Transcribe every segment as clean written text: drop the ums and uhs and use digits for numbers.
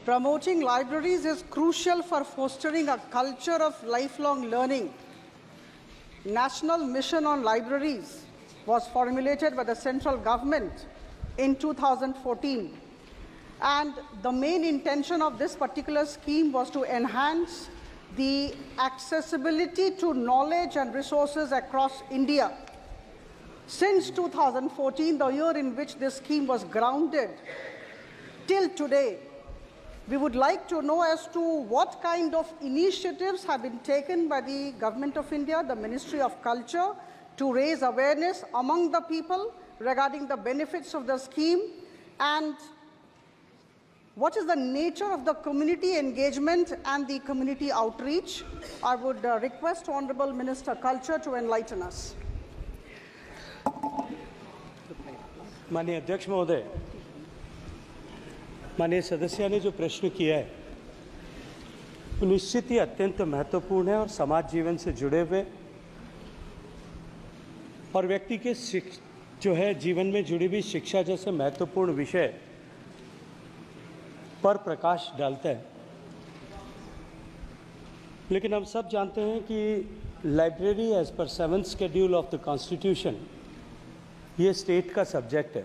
Promoting libraries is crucial for fostering a culture of lifelong learning. National Mission on Libraries was formulated by the central government in 2014. And the main intention of this particular scheme was to enhance the accessibility to knowledge and resources across India. Since 2014, the year in which this scheme was grounded, till today, we would like to know as to what kind of initiatives have been taken by the Government of India, the Ministry of Culture, to raise awareness among the people regarding the benefits of the scheme, and what is the nature of the community engagement and the community outreach. I would request Honorable Minister Culture to enlighten us. माननीय अध्यक्ष महोदय, माननीय सदस्य ने जो प्रश्न किया है वो निश्चित ही अत्यंत महत्वपूर्ण है और समाज जीवन से जुड़े हुए और व्यक्ति के जो है जीवन में जुड़ी हुई शिक्षा जैसे महत्वपूर्ण विषय पर प्रकाश डालता है। लेकिन हम सब जानते हैं कि लाइब्रेरी एज पर 7th schedule of the constitution ये स्टेट का सब्जेक्ट है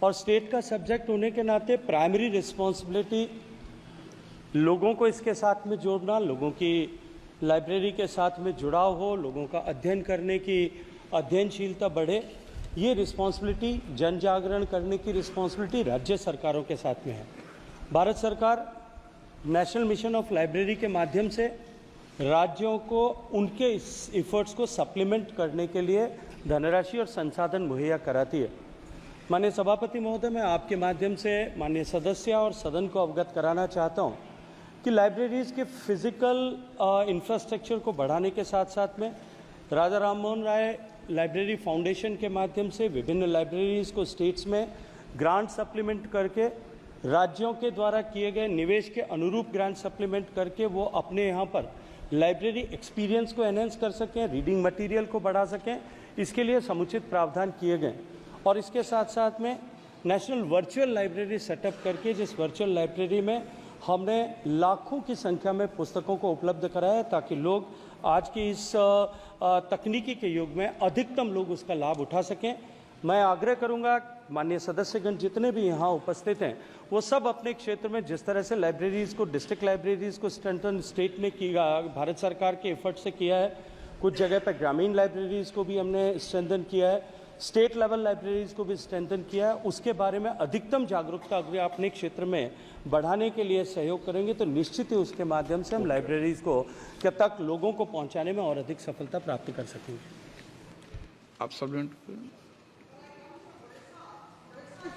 और स्टेट का सब्जेक्ट होने के नाते प्राइमरी रिस्पॉन्सिबिलिटी लोगों को इसके साथ में जोड़ना, लोगों की लाइब्रेरी के साथ में जुड़ाव हो, लोगों का अध्ययन करने की अध्ययनशीलता बढ़े, ये रिस्पॉन्सिबिलिटी, जन जागरण करने की रिस्पॉन्सिबिलिटी राज्य सरकारों के साथ में है। भारत सरकार नेशनल मिशन ऑफ लाइब्रेरी के माध्यम से राज्यों को उनके इस एफर्ट्स को सप्लीमेंट करने के लिए धनराशि और संसाधन मुहैया कराती है। माननीय सभापति महोदय, मैं आपके माध्यम से माननीय सदस्य और सदन को अवगत कराना चाहता हूं कि लाइब्रेरीज़ के फिजिकल इंफ्रास्ट्रक्चर को बढ़ाने के साथ साथ में राजा राममोहन राय लाइब्रेरी फाउंडेशन के माध्यम से विभिन्न लाइब्रेरीज़ को स्टेट्स में ग्रांट सप्लीमेंट करके राज्यों के द्वारा किए गए निवेश के अनुरूप ग्रांट सप्लीमेंट करके वो अपने यहाँ पर लाइब्रेरी एक्सपीरियंस को एनहेंस कर सकें, रीडिंग मटेरियल को बढ़ा सकें, इसके लिए समुचित प्रावधान किए गए। और इसके साथ साथ में नेशनल वर्चुअल लाइब्रेरी सेटअप करके जिस वर्चुअल लाइब्रेरी में हमने लाखों की संख्या में पुस्तकों को उपलब्ध कराया ताकि लोग आज के इस तकनीकी के युग में अधिकतम लोग उसका लाभ उठा सकें। मैं आग्रह करूंगा माननीय सदस्यगण जितने भी यहाँ उपस्थित हैं वो सब अपने क्षेत्र में जिस तरह से लाइब्रेरीज़ को, डिस्ट्रिक्ट लाइब्रेरीज़ को स्ट्रेंथन स्टेट ने किया, भारत सरकार के एफर्ट से किया है, कुछ जगह पर ग्रामीण लाइब्रेरीज़ को भी हमने स्ट्रेंथन किया है, स्टेट लेवल लाइब्रेरीज़ को भी स्ट्रेंथन किया है, उसके बारे में अधिकतम जागरूकता अगर अपने क्षेत्र में बढ़ाने के लिए सहयोग करेंगे तो निश्चित ही उसके माध्यम से हम लाइब्रेरीज़ को कब तक लोगों को पहुंचाने में और अधिक सफलता प्राप्त कर सकेंगे। आप सब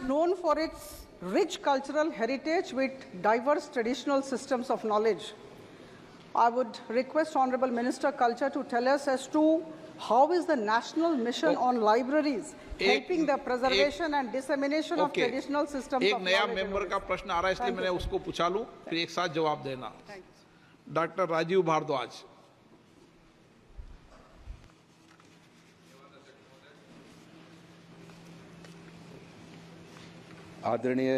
known for its rich cultural heritage with diverse traditional systems of knowledge. I would request Honorable Minister Culture to tell us as to how is the National Mission on Libraries helping the preservation and dissemination of traditional systems of knowledge. एक नया member का प्रश्न आ रहा है इसलिए मैंने उसको पूछा लूं, फिर एक साथ जवाब देना। डॉक्टर राजीव भारद्वाज। आदरणीय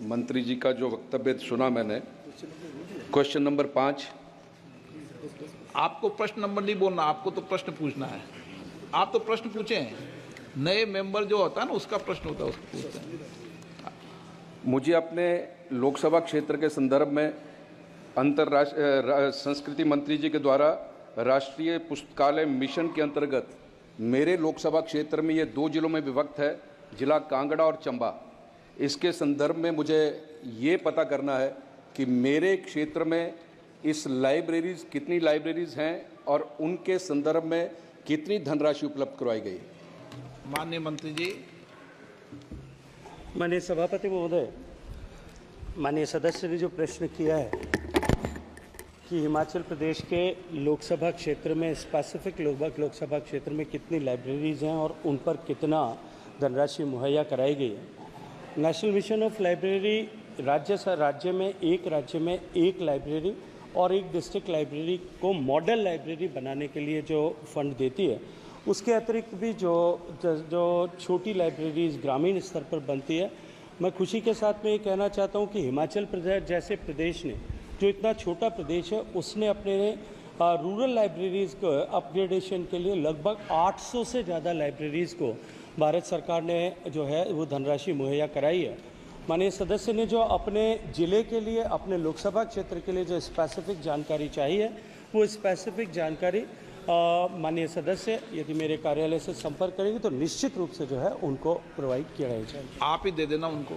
मंत्री जी का जो वक्तव्य सुना मैंने, क्वेश्चन नंबर 5। आपको प्रश्न नंबर नहीं बोलना, आपको तो प्रश्न पूछना है। आप तो प्रश्न पूछें, नए मेंबर जो होता है ना उसका प्रश्न होता है, उसको पूछते हैं। मुझे अपने लोकसभा क्षेत्र के संदर्भ में अंतर्राष्ट्रीय संस्कृति मंत्री जी के द्वारा राष्ट्रीय पुस्तकालय मिशन के अंतर्गत मेरे लोकसभा क्षेत्र में ये 2 जिलों में विभक्त है, जिला कांगड़ा और चंबा। इसके संदर्भ में मुझे ये पता करना है कि मेरे क्षेत्र में इस लाइब्रेरीज़ कितनी लाइब्रेरीज़ हैं और उनके संदर्भ में कितनी धनराशि उपलब्ध करवाई गई। माननीय मंत्री जी। माननीय सभापति महोदय, माननीय सदस्य ने जो प्रश्न किया है कि हिमाचल प्रदेश के लोकसभा क्षेत्र में स्पेसिफिक लोकसभा क्षेत्र में कितनी लाइब्रेरीज़ हैं और उन पर कितना धनराशि मुहैया कराई गई है। नेशनल मिशन ऑफ लाइब्रेरी राज्य में एक लाइब्रेरी और एक डिस्ट्रिक्ट लाइब्रेरी को मॉडल लाइब्रेरी बनाने के लिए जो फंड देती है, उसके अतिरिक्त भी जो छोटी लाइब्रेरीज ग्रामीण स्तर पर बनती है मैं खुशी के साथ में ये कहना चाहता हूँ कि हिमाचल प्रदेश जैसे प्रदेश ने, जो इतना छोटा प्रदेश है, उसने अपने रूरल लाइब्रेरीज़ को अपग्रेडेशन के लिए लगभग 800 से ज़्यादा लाइब्रेरीज़ को भारत सरकार ने जो है वो धनराशि मुहैया कराई है। माननीय सदस्य ने जो अपने ज़िले के लिए, अपने लोकसभा क्षेत्र के लिए जो स्पेसिफिक जानकारी चाहिए, वो स्पेसिफिक जानकारी माननीय सदस्य यदि मेरे कार्यालय से संपर्क करेंगे तो निश्चित रूप से जो है उनको प्रोवाइड किया जाएगा। आप ही दे देना उनको।